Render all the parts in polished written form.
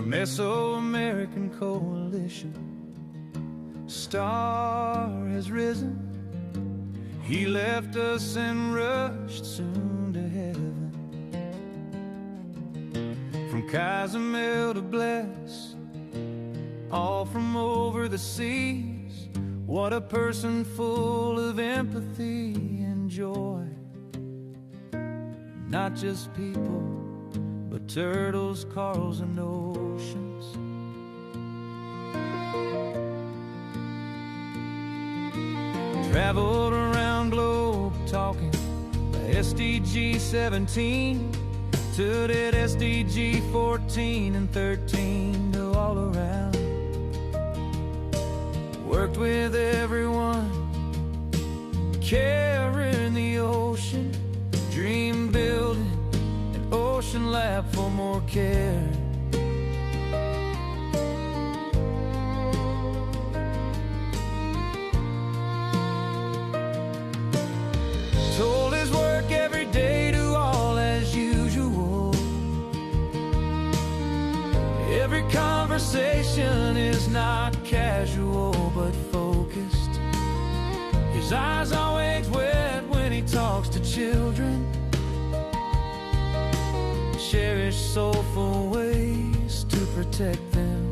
Mesoamerican coalition. Star has risen. He left us and rushed soon to heaven. From Cozumel to Bless, all from over the seas. What a person full of empathy and joy. Not just people, but turtles, corals, and oceans. Traveled around globe talking the SDG 17, stood at SDG 14 and 13 to all around. Worked with everyone, carrying the ocean, dream building an ocean lab for more care. Told his work every day to all as usual. Every conversation is not casual but focused. His eyes always wet when he talks to children. Cherish soulful ways to protect them.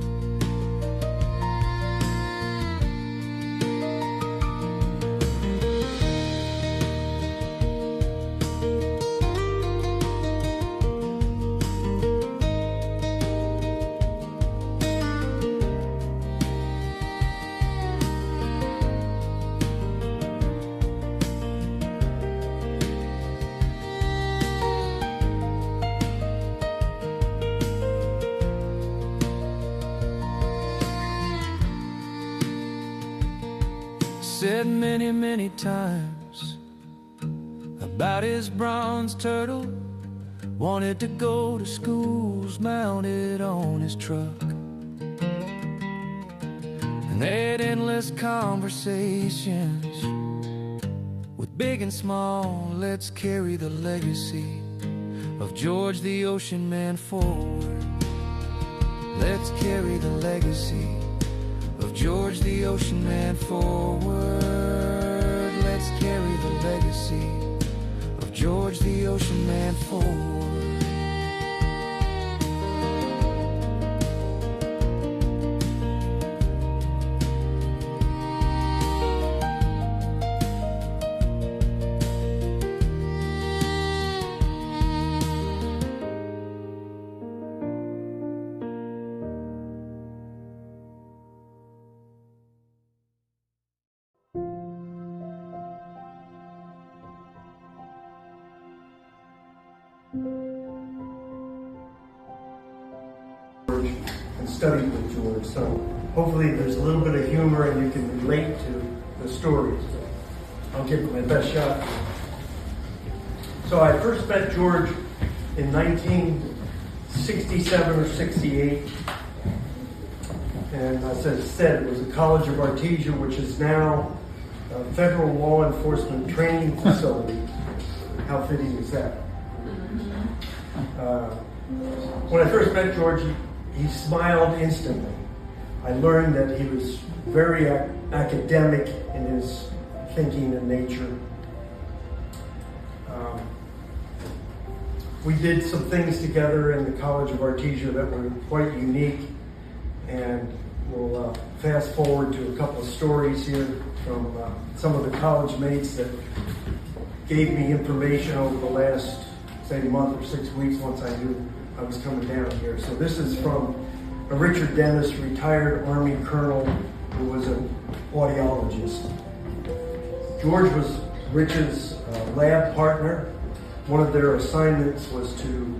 Said many, many times about his bronze turtle. Wanted to go to schools mounted on his truck. And they had endless conversations with big and small. Let's carry the legacy of George the Ocean Man forward. Let's carry the legacy of George the Ocean Man forward. Let's carry the legacy of George the Ocean Man forward. And studied with George, so hopefully there's a little bit of humor and you can relate to the stories. I'll give it my best shot. So I first met George in 1967 or 68, and as I said, it was the College of Artesia, which is now a federal law enforcement training facility. How fitting is that? When I first met George, he smiled instantly. I learned that he was very academic in his thinking and nature. We did some things together in the College of Artesia that were quite unique, and we'll fast forward to a couple of stories here from some of the college mates that gave me information over the last, say, month or 6 weeks once I knew I was coming down here. So this is from a Richard Dennis, retired Army colonel who was an audiologist. George was Rich's lab partner. One of their assignments was to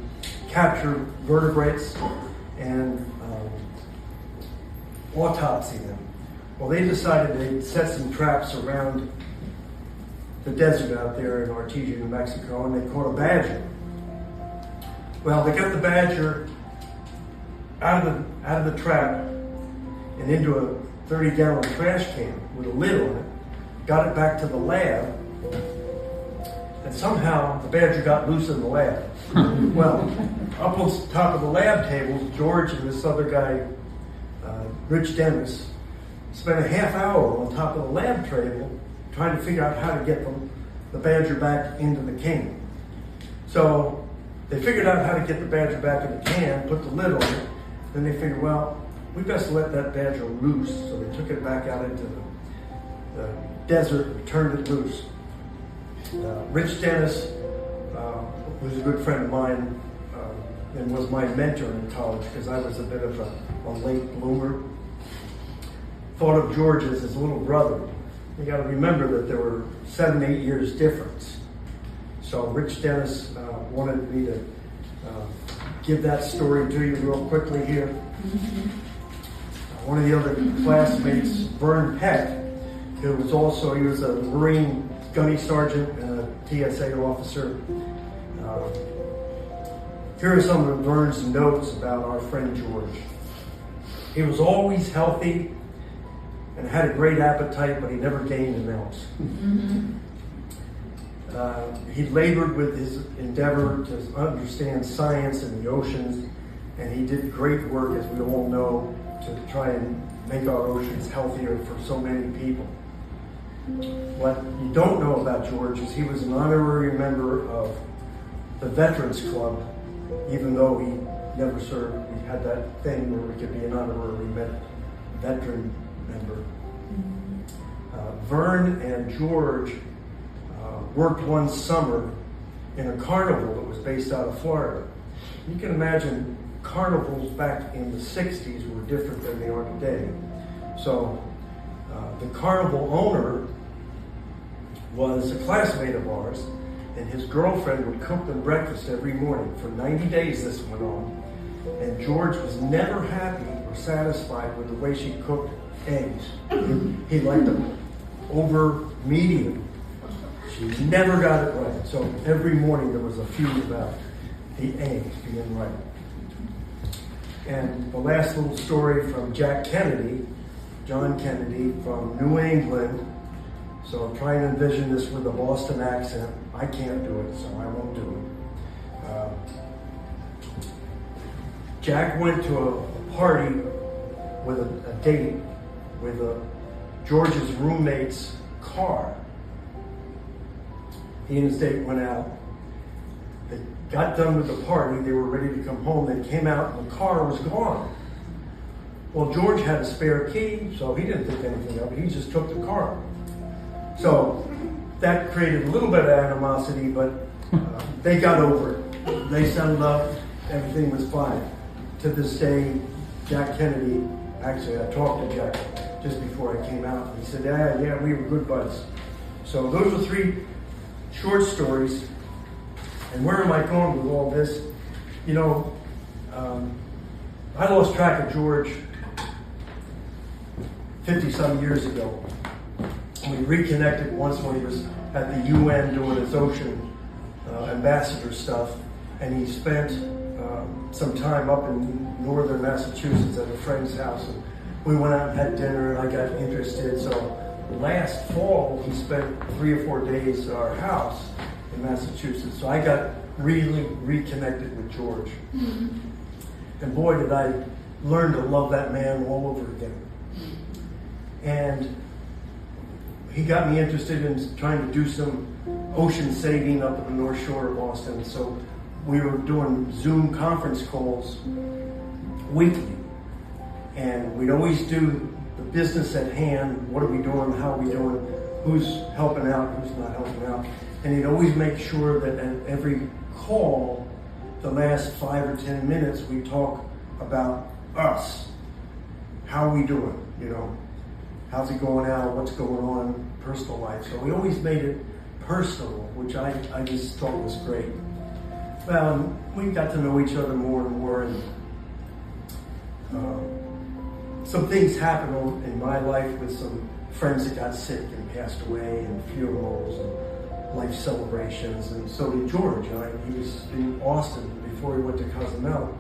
capture vertebrates and autopsy them. Well, they decided they'd set some traps around the desert out there in Artesia, New Mexico, and they caught a badger. Well, they got the badger out of the trap and into a 30-gallon trash can with a lid on it, got it back to the lab, And somehow the badger got loose in the lab. Well, up on top of the lab tables, George and this other guy, Rich Dennis, spent a half hour on top of the lab table trying to figure out how to get the badger back into the can. So they figured out how to get the badger back in the can, put the lid on it, then they figured, well, we best let that badger loose. So they took it back out into the desert and turned it loose. Rich Dennis was a good friend of mine and was my mentor in college because I was a bit of a late bloomer. Thought of George as his little brother. You got to remember that there were 7-8 years difference. So Rich Dennis wanted me to give that story to you real quickly here. One of the other classmates, Vern Peck, he was a Marine gunny sergeant and a TSA officer. Here are some of Vern's notes about our friend George. He was always healthy and had a great appetite, but he never gained an ounce. He labored with his endeavor to understand science and the oceans, and he did great work, as we all know, to try and make our oceans healthier for so many people. What you don't know about George is he was an honorary member of the Veterans Club, even though he never served. We had that thing where we could be an honorary veteran member. Vern and George worked one summer in a carnival that was based out of Florida. You can imagine carnivals back in the 60s were different than they are today. So the carnival owner was a classmate of ours, and his girlfriend would cook them breakfast every morning. For 90 days this went on, and George was never happy or satisfied with the way she cooked eggs. He liked them over medium. She never got it right. So every morning there was a feud about the eggs being right. And the last little story from Jack Kennedy, John Kennedy from New England. So try and envision this with a Boston accent. I can't do it, so I won't do it. Jack went to a party with a date with George's roommate's car. He and his date went out. They got done with the party. They were ready to come home. They came out and the car was gone. Well, George had a spare key, so he didn't think anything of it. He just took the car. So that created a little bit of animosity, but they got over it. They settled up. Everything was fine. To this day, Jack Kennedy, actually I talked to Jack just before I came out, and he said, yeah, we were good buds. So those are 3 short stories. And where am I going with all this? You know, I lost track of George 50-some years ago. We reconnected once when he was at the UN doing his ocean ambassador stuff, and he spent some time up in northern Massachusetts at a friend's house. And we went out and had dinner, and I got interested. So last fall, he spent 3 or 4 days at our house in Massachusetts. So I got really reconnected with George. And boy, did I learn to love that man all over again. And he got me interested in trying to do some ocean saving up at the North Shore of Boston. So we were doing Zoom conference calls weekly. And we'd always do the business at hand. What are we doing? How are we doing? Who's helping out? Who's not helping out? And he'd always make sure that at every call, the last 5 or 10 minutes, we talk about us. How are we doing? You know, how's it going out? What's going on? Personal life. So we always made it personal, which I just thought was great. Well, we got to know each other more and more, and some things happened in my life with some friends that got sick and passed away, and funerals and life celebrations, and so did George. He was in Austin before he went to Cozumel,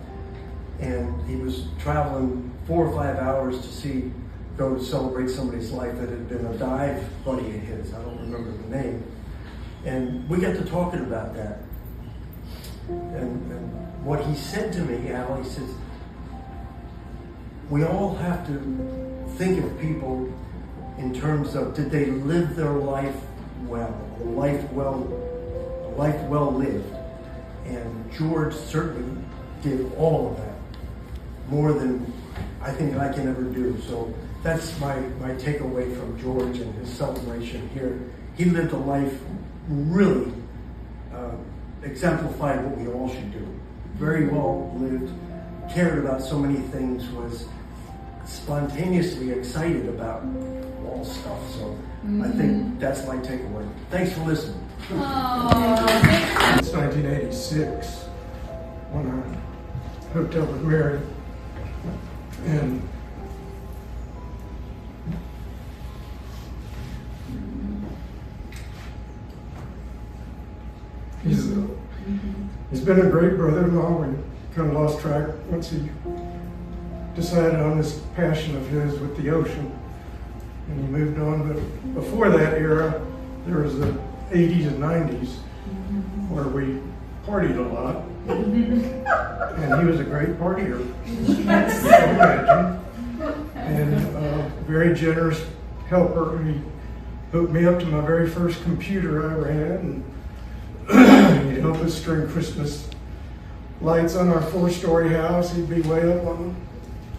and he was traveling 4 or 5 hours to go to celebrate somebody's life that had been a dive buddy of his. I don't remember the name. And we got to talking about that. And what he said to me, Al, he says, we all have to think of people in terms of, did they live their life well, a life well lived? And George certainly did all of that, more than I think I can ever do. So that's my takeaway from George and his celebration here. He lived a life really exemplified what we all should do. Very well lived, cared about so many things, was spontaneously excited about all stuff. So I think that's my takeaway. Thanks for listening. It's 1986 when I hooked up with Mary, and he's been a great brother-in-law. We kind of lost track once he decided on this passion of his with the ocean, and he moved on. But before that era, there was the 80s and 90s where we partied a lot, and he was a great partier, you can imagine, and very generous helper. He hooked me up to my very first computer I ever had, and he'd help us string Christmas lights on our 4-story house. He'd be way up on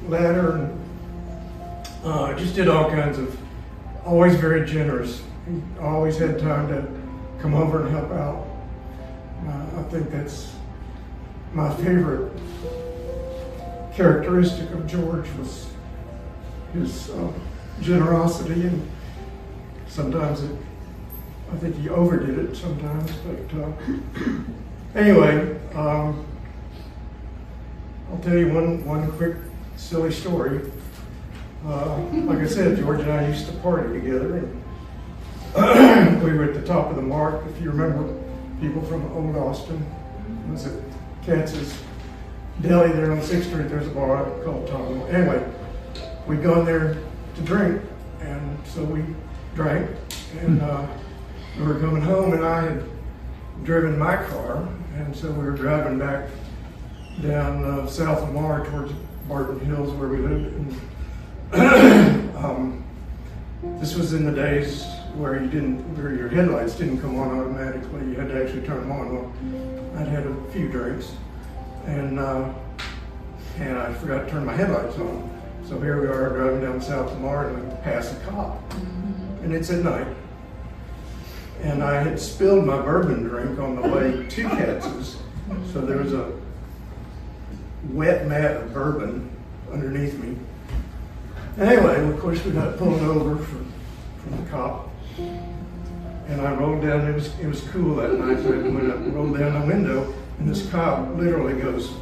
the ladder, and just did all kinds of, always very generous. He always had time to come over and help out. I think that's my favorite characteristic of George, was his generosity, and sometimes I think he overdid it sometimes, but anyway, I'll tell you one quick silly story. Like I said, George and I used to party together, and we were at the top of the mark. If you remember, people from Old Austin, it was at Katz's Deli there on 6th Street. There's a bar called Tom. Anyway, we'd gone there to drink, and so we drank, and we were coming home, and I had driven my car, and so we were driving back down south of Mar towards Barton Hills where we lived. And, this was in the days where your headlights didn't come on automatically. You had to actually turn them on. Well, I'd had a few drinks, and I forgot to turn my headlights on. So here we are driving down south of Mar, and we pass a cop, and it's at night. And I had spilled my bourbon drink on the way to Katz's, so there was a wet mat of bourbon underneath me. Anyway, of course, we got pulled over from the cop, and I rolled down. It was cool that night, so I went up and rolled down the window, and this cop literally goes.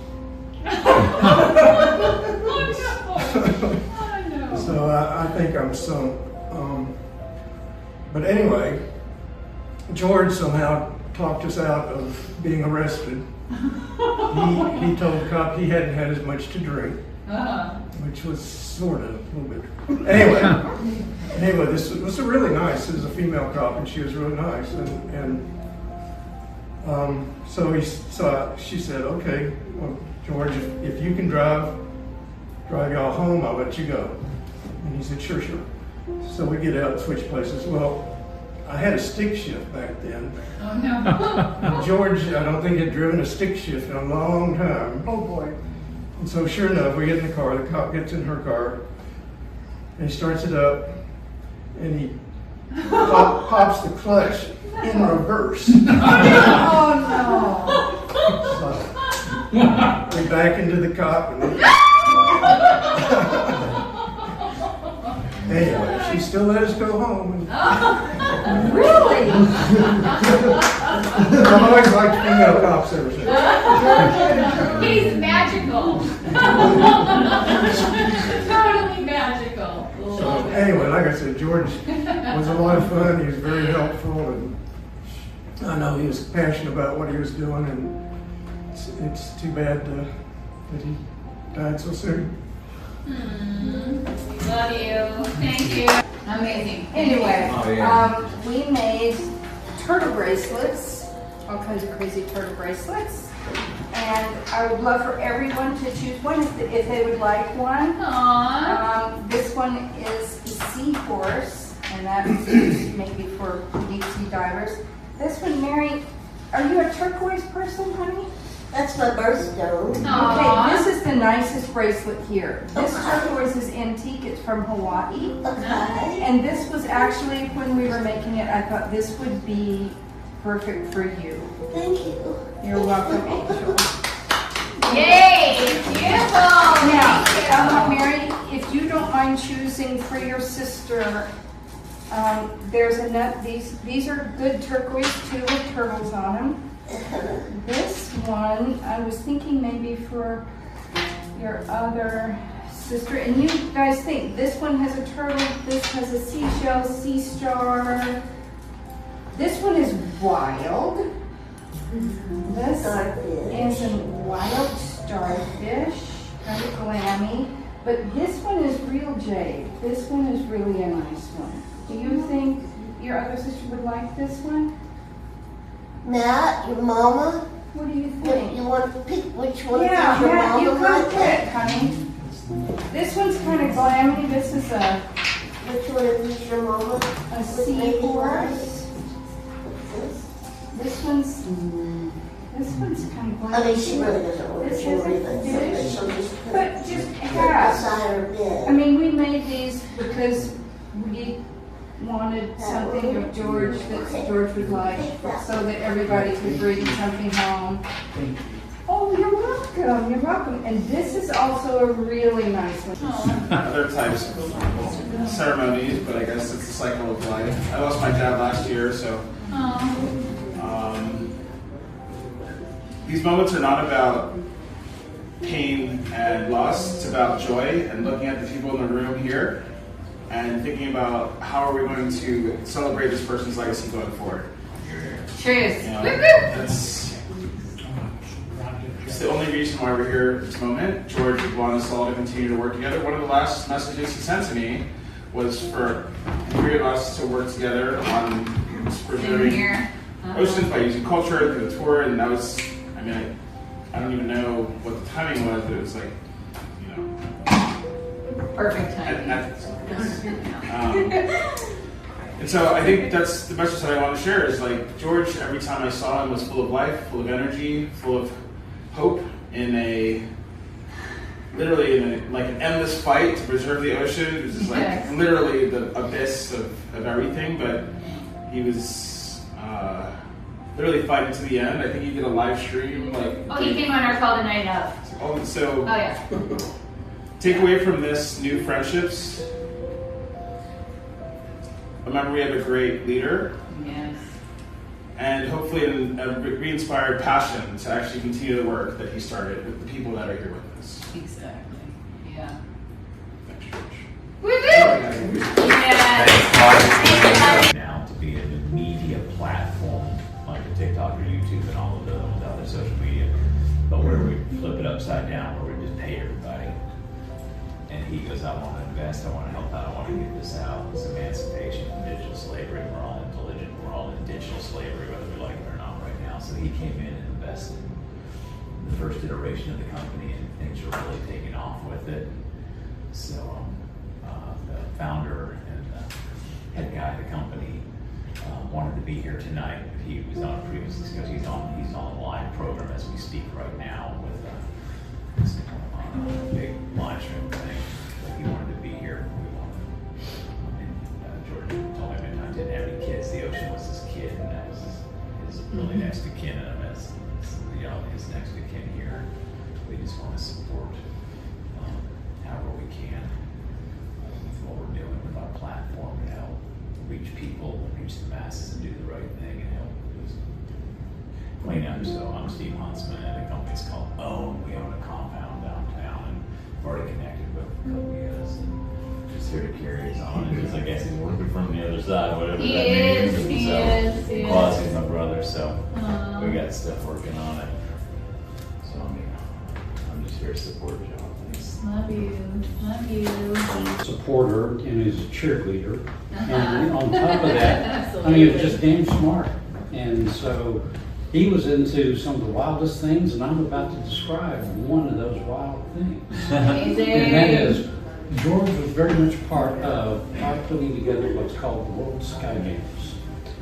So I think I'm sunk. But anyway, George somehow talked us out of being arrested. He told the cop he hadn't had as much to drink, which was sort of a little bit. Anyway, this was really nice. This is a female cop, and she was really nice. So she said, "Okay, well, George, if you can drive y'all home, I'll let you go." And he said, "Sure." So we get out and switch places. Well, I had a stick shift back then. Oh no. And George, I don't think had driven a stick shift in a long time. Oh boy. And so sure enough, we get in the car, the cop gets in her car, and he starts it up, and he pops the clutch in reverse. Oh So we back into the cop, and anyway, she still let us go home. no. Really? I've always liked female cops ever since. He's magical. Totally magical. So anyway, like I said, George was a lot of fun. He was very helpful, and I know he was passionate about what he was doing, and it's too bad that he died so soon. Love you. Thank you. Amazing. Anyway, we made turtle bracelets, all kinds of crazy turtle bracelets. And I would love for everyone to choose one if they would like one. Aww. This one is the seahorse, and that's maybe for deep sea divers. This one, Mary, are you a turquoise person, honey? That's my birthstone. Aww. Okay, this is the nicest bracelet here. This Okay. turquoise is antique, it's from Hawaii. Okay. And this was actually, when we were making it, I thought this would be perfect for you. Thank you. You're welcome, Angel. Yay! Beautiful! Now, Thank you. Mary, if you don't mind choosing for your sister, there's a nut. These are good turquoise too with turtles on them. This one, I was thinking maybe for your other sister. And you guys think this one has a turtle, this has a seashell, sea star. This one is wild. This is a wild starfish, kind of glammy. But this one is real jade. This one is really a nice one. Do you think your other sister would like this one? Matt, your mama, What do you think? you want to pick which one Yeah, is your Matt, you mama come like? pick, honey. This one's kind of glammy. This is Which one is your mama? a seahorse. This one's kind of glammy. I mean, she really doesn't want This jewelry, is a but fish, she'll just put but it just half. beside her bed. I mean, we made these because we wanted something of George that George would like, so that everybody could bring something home. Oh, you're welcome. You're welcome. And this is also a really nice one. Other types of ceremonies, but I guess it's the cycle of life. I lost my dad last year, so these moments are not about pain and loss. It's about joy and looking at the people in the room here and thinking about how are we going to celebrate this person's legacy going forward. Truth. You know, Woo-hoo. it's the only reason why we're here at this moment. George would want us all to continue to work together. One of the last messages he sent to me was for the three of us to work together on Same preserving here. oceans by using culture through the tour, and that was, I mean, I don't even know what the timing was, but it was like, you know, Perfect timing. and so I think that's the message that I want to share is like George, every time I saw him was full of life, full of energy, full of hope literally in like an endless fight to preserve the ocean. It was just like Yes. literally the abyss of everything, but he was literally fighting to the end. I think he did a live stream like. Oh, he came on our call the night of. So Oh, yeah. take away from this new friendships. Remember, we have a great leader. Yes. And hopefully a re-inspired passion to actually continue the work that he started with the people that are here with us. Exactly. Yeah. Thanks, George. Woo-hoo! Yes. Now to be a media platform like a TikTok or YouTube and all of the other social media, but where we flip it upside down, where we just pay everybody. And he goes, I want to invest, I want to help out, I want to get this out. It's emancipation from digital slavery. We're all in digital slavery, whether we like it or not right now. So he came in and invested in the first iteration of the company, and things are really taking off with it. So the founder and the head guy of the company wanted to be here tonight. He was on a previous discussion. He's on a live program as we speak right now with this big live stream thing. But he wanted to be here. George told me many times he didn't have any kids. The ocean was his kid, and that was his really next to kin, and as his next to kin here. We just want to support however we can with what we're doing with our platform to help reach people, reach the masses, and do the right thing, and help just clean up. So I'm Steve Huntsman, and the company's called Own. We own a compound downtown, and we've already connected with a couple of guys, and just here to carry us on. And just, I guess he's working from the other side, whatever He that means. is, And he so, is, he is. Plus, he's my brother, so Aw. we got stuff working on it. So I'm just here to support y'all. Thanks. Love you. Love you. Support her and is a cheerleader. Uh-huh. And on top of that, I mean, it's just damn smart. And so he was into some of the wildest things, and I'm about to describe one of those wild things. Amazing. And that is, George was very much part of our putting together what's called the World Sky Games,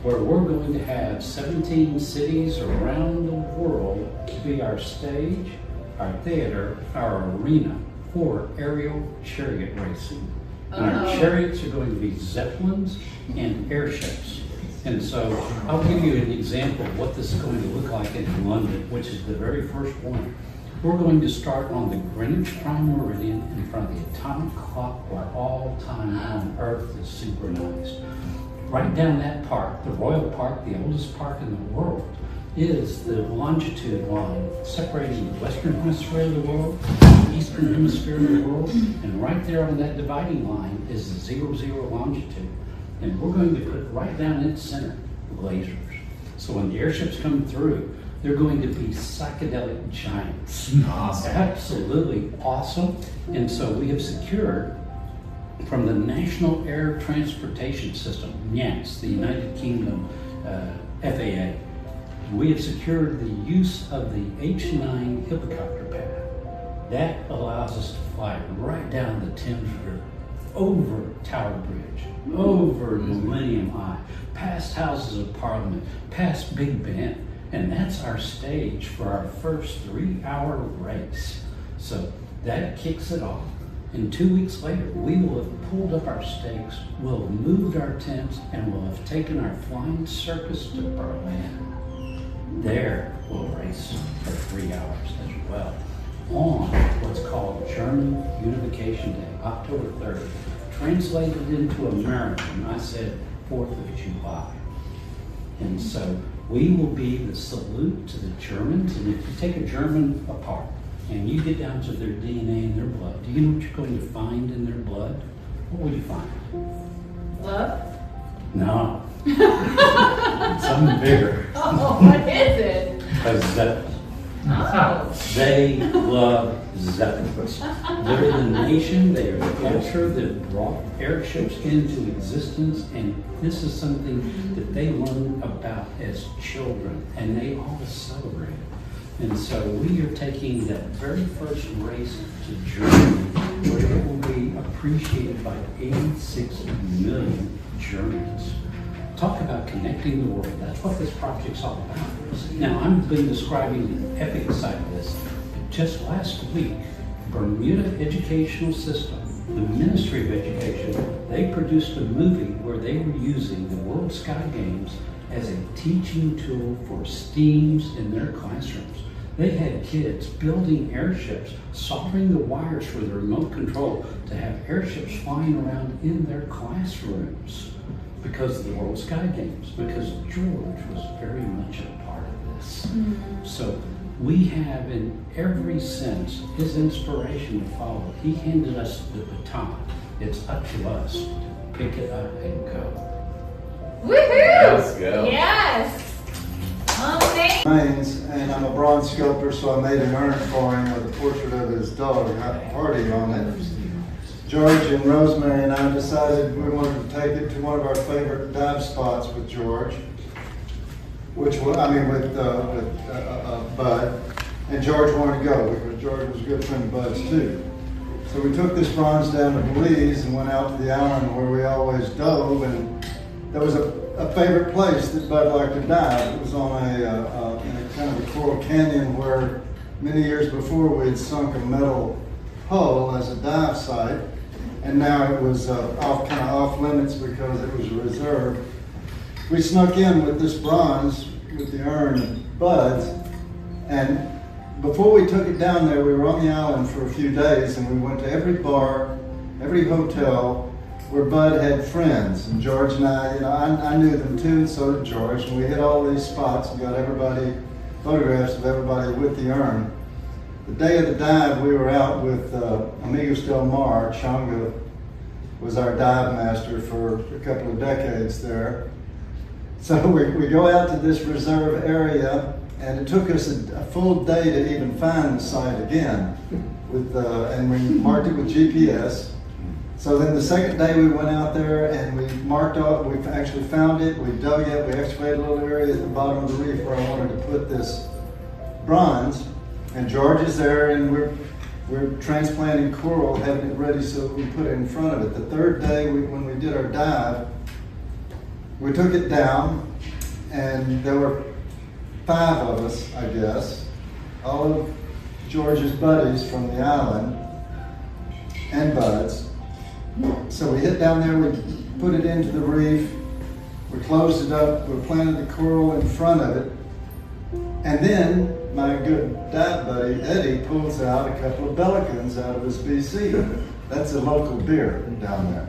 where we're going to have 17 cities around the world be our stage, our theater, our arena for aerial chariot racing. And our chariots are going to be zeppelins and airships. And so I'll give you an example of what this is going to look like in London, which is the very first one. We're going to start on the Greenwich Prime Meridian in front of the atomic clock where all time on Earth is synchronized. Right down that park, the Royal Park, the oldest park in the world, is the longitude line separating the western hemisphere of the world from the eastern hemisphere of the world. And right there on that dividing line is the 00 longitude. And we're going to put right down in the center lasers. So when the airships come through, they're going to be psychedelic giants. Awesome. Absolutely awesome. And so we have secured from the National Air Transportation System, NATS, the United Kingdom FAA, we have secured the use of the H9 helicopter pad. That allows us to fly right down the Thames River, over Tower Bridge, over Millennium Eye, past Houses of Parliament, past Big Ben. And that's our stage for our first 3-hour race. So that kicks it off. And 2 weeks later, we will have pulled up our stakes, we'll have moved our tents, and we'll have taken our flying circus to Berlin. There we'll race for 3 hours as well on what's called German Unification Day, October 3rd. Translated into American, I said 4th of July. And so we will be the salute to the Germans. And if you take a German apart and you get down to their DNA and their blood, do you know what you're going to find in their blood? What will you find? Love? No. Something bigger. Oh, what is it? A zeppelin. Oh. They love zeppelins. They're the nation, they are the culture that brought airships into existence, and this is something that they learn about as children, and they all celebrate it. And so we are taking that very first race to Germany, where it will be appreciated by 86 million Germans. Talk about connecting the world. That's what this project's all about. Now, I've been describing the epic side of this. Just last week, Bermuda Educational System, the Ministry of Education, they produced a movie where they were using the World Sky Games as a teaching tool for STEAMs in their classrooms. They had kids building airships, soldering the wires for the remote control to have airships flying around in their classrooms because of the World Sky Games, because George was very much a part of this. So we have, in every sense, his inspiration to follow. He handed us the baton. It's up to us to pick it up and go. Woohoo! Let's go. Yes! Amazing! Remains, and I'm a bronze sculptor, so I made an urn for him with a portrait of his dog, Hardy, on it. George and Rosemary and I decided we wanted to take it to one of our favorite dive spots with George, with Bud, and George wanted to go because George was a good friend of Bud's too. So we took this bronze down to Belize and went out to the island where we always dove, and there was a favorite place that Bud liked to dive. It was on in a kind of a coral canyon where many years before we had sunk a metal hull as a dive site, and now it was off limits because it was a reserve. We snuck in with this bronze with the urn of Bud's, and before we took it down there, we were on the island for a few days, and we went to every bar, every hotel where Bud had friends, and George and I knew them too, and so did George, and we hit all these spots and got photographs of everybody with the urn. The day of the dive, we were out with Amigos Del Mar. Changa was our dive master for a couple of decades there. So we go out to this reserve area, and it took us a full day to even find the site again. And we marked it with GPS. So then the second day we went out there and we marked off, we actually found it, we dug it, we excavated a little area at the bottom of the reef where I wanted to put this bronze. And George is there and we're transplanting coral, having it ready so we put it in front of it. The third day when we did our dive, we took it down and there were 5 of us, I guess, all of George's buddies from the island and buds. So we hit down there, we put it into the reef, we closed it up, we planted the coral in front of it, and then my good dive buddy Eddie pulls out a couple of Bellicans out of his BC. That's a local beer down there.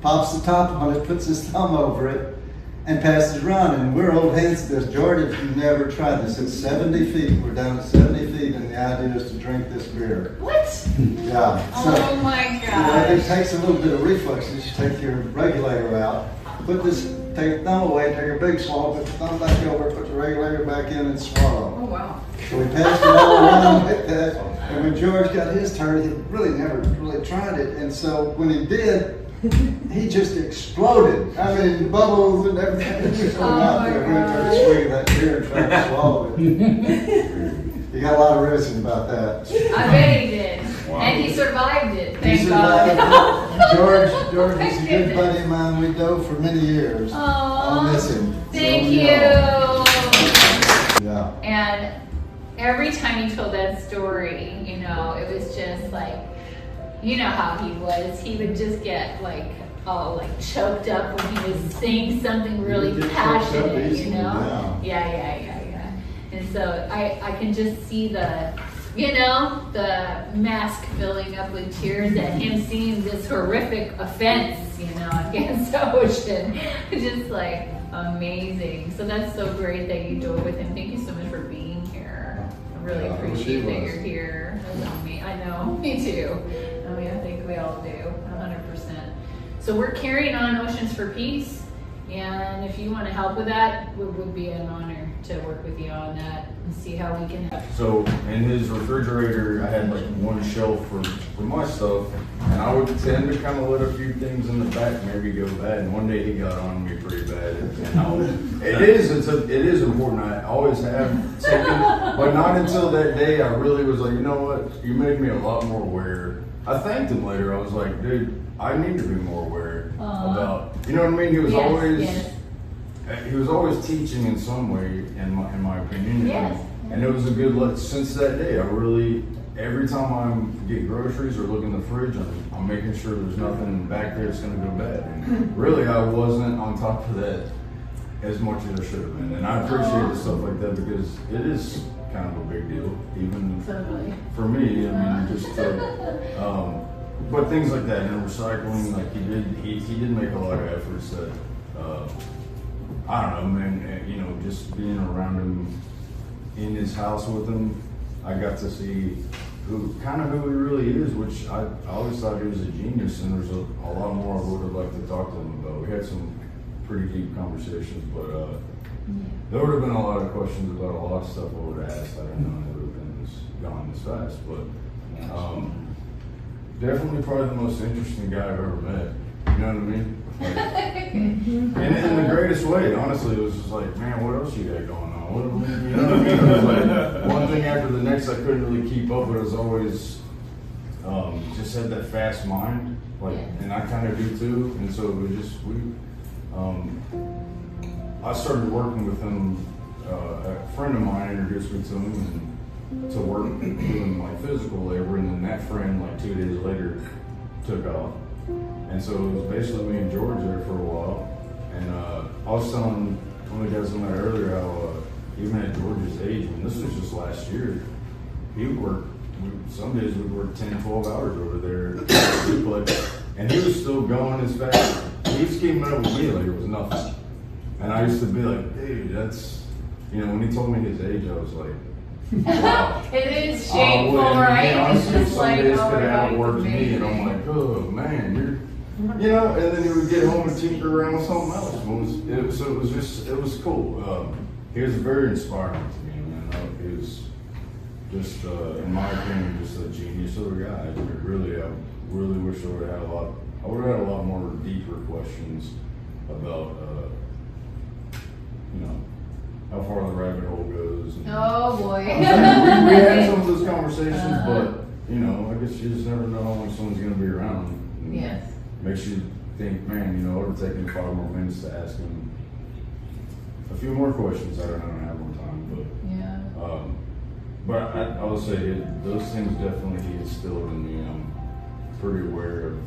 Pops the top on it, puts his thumb over it, and passes it around. And we're old hands at this. George, if you've never tried this, it's 70 feet. We're down to 70 feet, and the idea is to drink this beer. What? Yeah. So, Oh my you know, gosh. it takes a little bit of reflexes. You take your regulator out, take your thumb away, take a big swallow, put the thumb back over, put the regulator back in, and swallow. Oh wow. So we passed it all around like that. And when George got his turn, he really never really tried it. And so when he did, he just exploded. I mean, bubbles and everything. He was going out there and tried to swing that beer and try to swallow it. He got a lot of rizzing about that. I bet he did. Wow. And he survived it, He thank survived God. it. George My is a good goodness. buddy of mine. We dove for many years. I'll miss him. Thank So, you. Yeah. And every time he told that story, you know, it was just like, you know how he was. He would just get like all like choked up when he was saying something really He gets choked up passionate, easily, you know? yeah. Yeah. And so I can just see the, you know, the mask filling up with tears at him seeing this horrific offense, you know, against the ocean. Just like amazing. So that's so great that you dove with him. Thank you so much for being here. I really Yeah, appreciate he that was. you're here. That's amazing. I know, me too. I mean, I think we all do, 100%. So we're carrying on Oceans for Peace. And if you want to help with that, it would be an honor to work with you on that and see how we can help. So in his refrigerator, I had like one shelf for my stuff, and I would tend to kind of let a few things in the back maybe go bad. And one day he got on me pretty bad. And it is important. I always have something, but not until that day I really was like, you know what? You made me a lot more aware. I thanked him later. I was like, dude, I need to be more aware about. You know what I mean? He was He was always teaching in some way, in my opinion. Yes. And it was a good look. Since that day, I really, every time I get groceries or look in the fridge, I'm making sure there's nothing back there that's going to go bad. And really, I wasn't on top of that as much as I should have been. And I appreciate stuff like that because it is kind of a big deal, even for me. I mean, just but things like that and recycling, like he did make a lot of efforts that. I don't know, man, you know, just being around him in his house with him, I got to see who he really is, which I always thought he was a genius, and there's a lot more I would have liked to talk to him about. We had some pretty deep conversations, but there would have been a lot of questions about a lot of stuff I would have asked. I don't know, it would have been gone this fast, but definitely probably the most interesting guy I've ever met. You know what I mean? Like, and in the greatest way, honestly, it was just like, man, what else you got going on? You know what I mean? It was like one thing after the next. I couldn't really keep up, but it was always just had that fast mind, like, and I kind of do too. And so it was just I started working with him. A friend of mine introduced me to him and to work doing like physical labor, and then that friend like 2 days later took off. And so it was basically me and George there for a while. And I was telling one of the guys I met earlier how even at George's age, and this was just last year, he would work, some days we'd work 10, 12 hours over there. And he was still going as fast. He was keeping up with me like it was nothing. And I used to be like, dude, that's, you know, when he told me his age, I was like, wow. It is shameful, right? Honestly, It's just some like, days oh, could my have God, outworked it's me, and I'm like, oh man, you know. And then he would get home and tinker around with something else. It was cool. He was very inspiring to me, man. He was just, in my opinion, just a genius of a guy. Really, really wish I would have had I would have had a lot more deeper questions about, you know, how far the rabbit hole goes. And Oh boy. we had some of those conversations, Uh-huh. but you know, I guess you just never know how long someone's going to be around. And Yes. makes you think, man, you know, it would have taken 5 more minutes to ask him a few more questions. I don't know, I have more time, Yeah. but I will say those things definitely he instilled in me. I'm pretty aware of.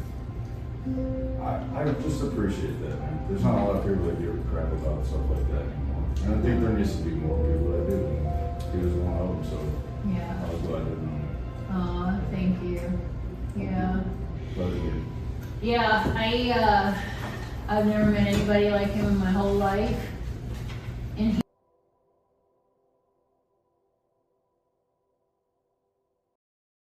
I just appreciate that, man. There's not a lot of people that give a crap about stuff like that anymore, and I think there needs to be more people that do. And he was one of them, so Yeah. I was glad to know it. Oh, thank you. Yeah. Glad to get it. Yeah, I've never met anybody like him in my whole life.